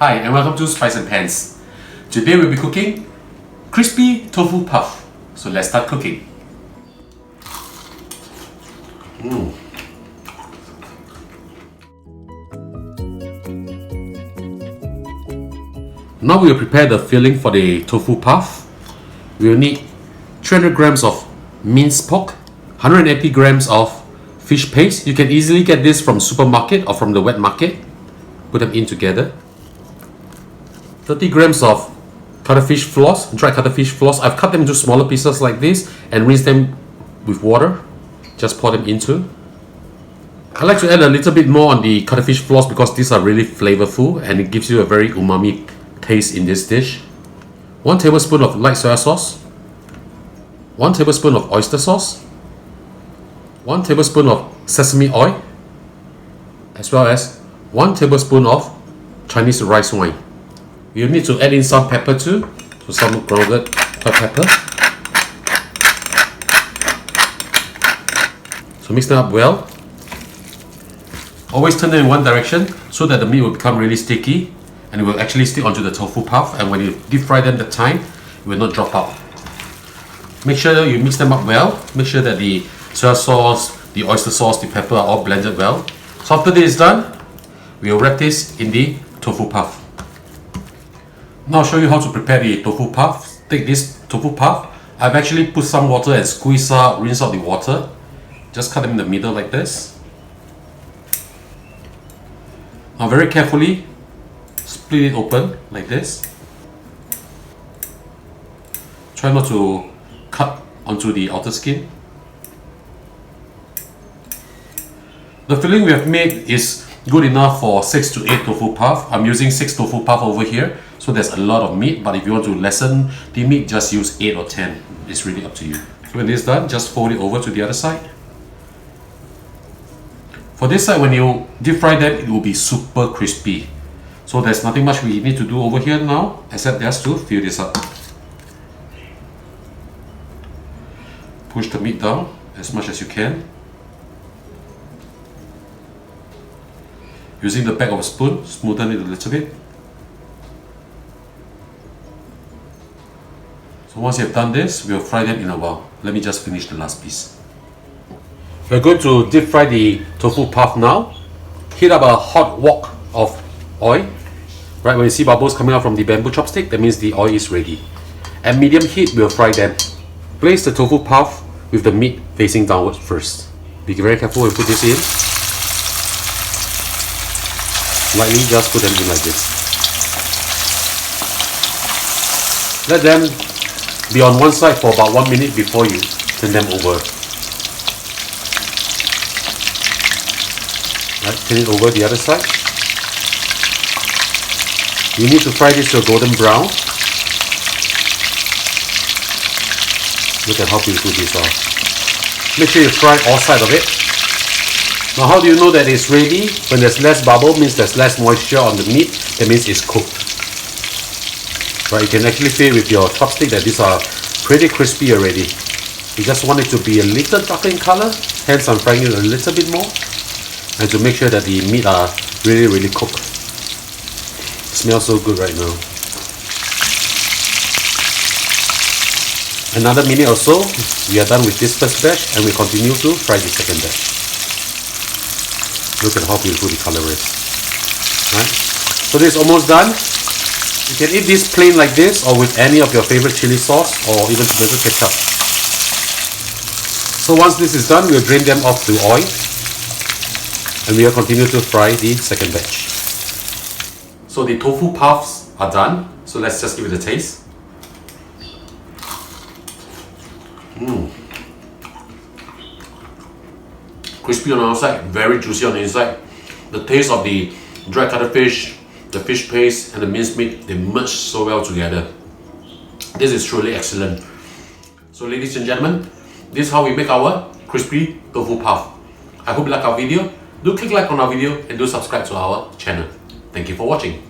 Hi and welcome to Spicenpans. Today we'll be cooking crispy tofu puff. So let's start cooking. Now we'll prepare the filling for the tofu puff. We'll need 300 grams of minced pork, 180 grams of fish paste. You can easily get this from supermarket or from the wet market. Put them in together. 30 grams of cuttlefish floss, dried cuttlefish floss. I've cut them into smaller pieces like this and rinse them with water. Just pour them into. I like to add a little bit more on the cuttlefish floss because these are really flavorful and it gives you a very umami taste in this dish. 1 tablespoon of light soy sauce, 1 tablespoon of oyster sauce, 1 tablespoon of sesame oil, as well as 1 tablespoon of Chinese rice wine. You need to add in some pepper too, so some grounded white pepper. So mix them up well. Always turn them in one direction so that the meat will become really sticky and it will actually stick onto the tofu puff, and when you deep fry them that time, it will not drop out. Make sure that you mix them up well. Make sure that the soy sauce, the oyster sauce, the pepper are all blended well. So after this is done, we'll wrap this in the tofu puff. Now I'll show you how to prepare the tofu puff. Take this tofu puff. I've actually put some water and squeeze out, rinse out the water. Just cut them in the middle like this. Now very carefully split it open like this. Try not to cut onto the outer skin. The filling we have made is good enough for 6 to 8 tofu puff. I'm using 6 tofu puff over here, so there's a lot of meat, but if you want to lessen the meat, just use 8 or 10. It's really up to you. So when this is done, just fold it over to the other side. For this side, when you deep fry them, it will be super crispy. So there's nothing much we need to do over here now, except just to fill this up. Push the meat down as much as you can. Using the back of a spoon, smoothen it a little bit. So once you have done this, we'll fry them in a while. Let me just finish the last piece. We're going to deep fry the tofu puff now. Heat up a hot wok of oil. Right when you see bubbles coming out from the bamboo chopstick, that means the oil is ready. At medium heat, we'll fry them. Place the tofu puff with the meat facing downwards first. Be very careful when you put this in. Lightly just put them in like this. Let them be on one side for about 1 minute before you turn them over. Right, turn it over the other side. You need to fry this to a golden brown. Look at how beautiful these are. Make sure you fry all sides of it. Now how do you know that it's ready? When there's less bubble, means there's less moisture on the meat. That means it's cooked. Right, you can actually feel with your chopstick that these are pretty crispy already. You just want it to be a little darker in color, hence I'm frying it a little bit more. And to make sure that the meat are really cooked. It smells so good right now. Another minute or so, we are done with this first batch and we continue to fry the second batch. Look at how beautiful the color is. Right? So this is almost done. You can eat this plain like this or with any of your favorite chili sauce or even tomato ketchup. So once this is done, we'll drain them off the oil and we'll continue to fry the second batch. So the tofu puffs are done. So let's just give it a taste. Crispy on the outside, very juicy on the inside. The taste of the dried cuttlefish, the fish paste and the minced meat, they merge so well together. This is truly excellent. So ladies and gentlemen, this is how we make our crispy tofu puff. I hope you like our video. Do click like on our video and do subscribe to our channel. Thank you for watching.